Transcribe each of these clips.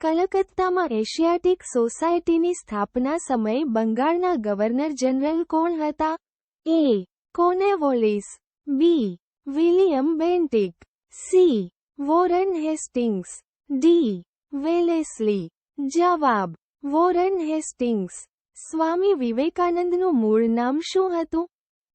કલકત્તામાં Asiatic સોસાયટીની સ્થાપના સમયે બંગાળના ગવર્નર જનરલ કોણ હતા? A. Cornwallis, B. William Bentinck, C. Warren Hastings, D. Wellesley. જવાબ: વોરન હેસ્ટિંગ્સ. સ્વામી વિવેકાનંદનું મૂળ નામ શું હતું?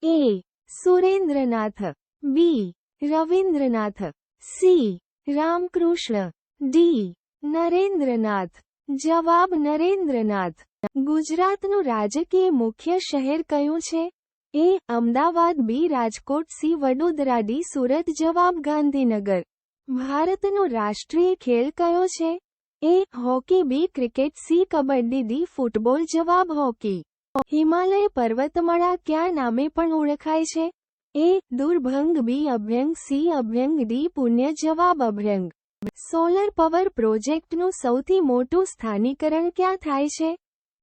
A. Surendranath, B. Ravindranath, C. Ramakrishna, D. Narendranath. જવાબ: નરેન્દ્રનાથ. ગુજરાતનું રાજકીય મુખ્ય શહેર કયું છે? A. Ahmedabad, B. Rajkot, C. Vadodara, D. Surat. જવાબ: ગાંધીનગર. ભારતનો રાષ્ટ્રીય ખેલ કયો છે? A. Hockey, B. Cricket, C. Kabaddi, D. Football. જવાબ: હોકી. હિમાલય પર્વતમાળા કયા નામે પણ ઓળખાય છે? એ. દુર્ભંગ, બી. અભ્યંગ, સી. અભ્યંગ, ડી. પુણ્ય. જવાબ: અભ્યંગ. સોલર પાવર પ્રોજેક્ટનું સૌથી મોટું સ્થાનીકરણ ક્યાં થાય છે?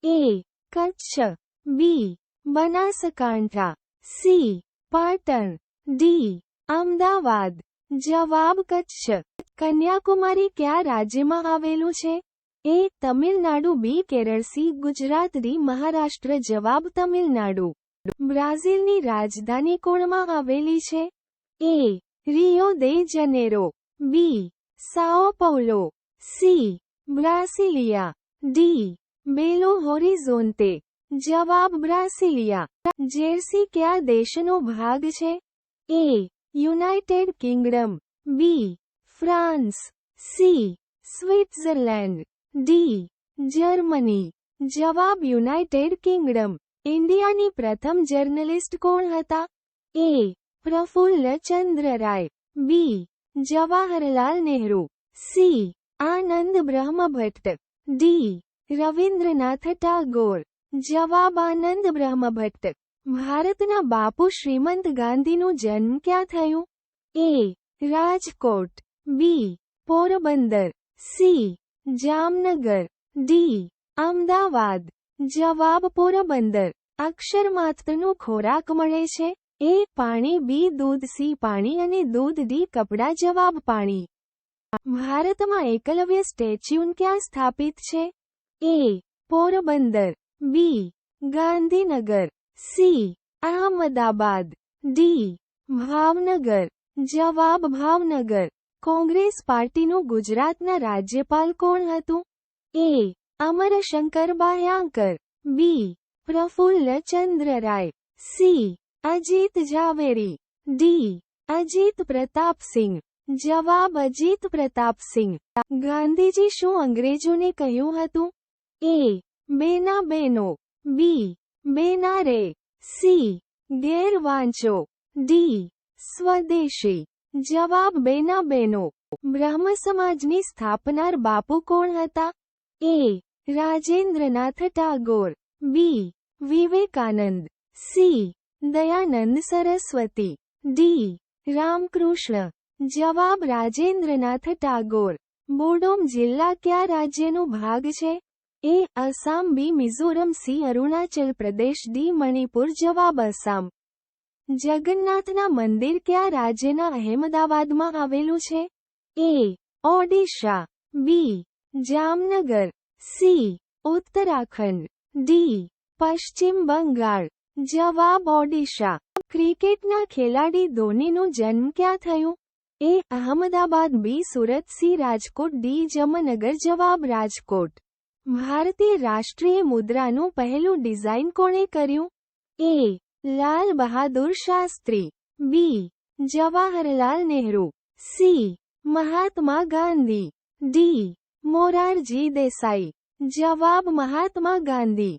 A. Kutch, B. Banaskantha, C. Patan, D. Ahmedabad. જવાબ: કચ્છ. કન્યાકુમારી કયા રાજ્યમાં આવેલું છે? A. Tamil Nadu, B. Kerala, C. Gujarat, D. Maharashtra. જવાબ: તમિલનાડુ. બ્રાઝિલની રાજધાની કોણમાં આવેલી છે? A. Rio de Janeiro, B. Sao Paulo, C. Brasilia, D. Belo Horizonte. જવાબ: બ્રાસિલિયા. જેર્સી કયા દેશનો ભાગ છે? A. United Kingdom, B. France, C. Switzerland, D. Germany. જવાબ: યુનાઇટેડ કિંગડમ. ઇન્ડિયાની પ્રથમ જર્નલિસ્ટ કોણ હતા? એ. પ્રફુલ્લ ચંદ્ર રાય, બી. જવાહરલાલ નહેરુ, સી. આનંદ બ્રહ્મભટ્ટ, ડી. રવિન્દ્રનાથ ટાગોર. જવાબ: આનંદ બ્રહ્મભટ્ટ. ભારતના બાપુ શ્રીમંત ગાંધીનું જન્મ ક્યાં થયું? એ. રાજકોટ, બી. પોરબંદર, સી. જામનગર, ડી. અમદાવાદ. જવાબ: પોરબંદર. અક્ષરમાત્રનું ખોરાક મળે છે? એ. પાણી, બી. દૂધ, સી. પાણી અને દૂધ, ડી. કપડાં. જવાબ: પાણી. ભારતમાં એકલવ્ય સ્ટેચ્યુ ક્યાં સ્થાપિત છે? એ. પોરબંદર, બી. ગાંધીનગર, સી. અહમદાબાદ, ડી. ભાવનગર. જવાબ: ભાવનગર. કોંગ્રેસ પાર્ટીનું ગુજરાતના રાજ્યપાલ કોણ હતું? એ. અમરશંકર બાહ્યાંકર, બી. પ્રફુલ્લ ચંદ્ર રાય, સી. અજીત ઝાવેરી, ડી. અજીત પ્રતાપસિંહ. જવાબ: અજીત પ્રતાપસિંહ. ગાંધીજી શું અંગ્રેજોને કહ્યું હતું? એ. બેના બેનો, બી. બેના રે, સી. ઘેર વાંચો, ડી. સ્વદેશી. જવાબ: બેના બેનો. બ્રહ્મ સમાજની સ્થાપનાર બાપુ કોણ હતા? એ. રાજેન્દ્રનાથ ટાગોર, બી. વિવેકાનંદ, સી. દયાનંદ સરસ્વતી, ડી. રામકૃષ્ણ. જવાબ: રાજેન્દ્રનાથ ટાગોર. બોડોમ જિલ્લા કયા રાજ્યનો ભાગ છે? એ. અસામ, બી. મિઝોરમ, સી. અરુણાચલ પ્રદેશ, ડી. મણિપુર. જવાબ: અસામ. જગન્નાથના મંદિર કયા રાજ્યના અહેમદાબાદમાં આવેલું છે? એ. ઓડિશા, બી. જામનગર, સી. ઉત્તરાખંડ, ડી. પશ્ચિમ બંગાળ. જવાબ: ઓડિશા. ક્રિકેટના ખેલાડી ધોનીનું જન્મ ક્યાં થયું? એ. અહમદાબાદ, બી. સુરત, સી. રાજકોટ, ડી. જમનગર. જવાબ: રાજકોટ. ભારતીય રાષ્ટ્રીય મુદ્રાનું પહેલું ડિઝાઇન કોણે કર્યું? એ. લાલ બહાદુર શાસ્ત્રી, બી. જવાહરલાલ નહેરુ, સી. મહાત્મા ગાંધી, ડી. મોરારજી દેસાઈ. જવાબ: મહાત્મા ગાંધી.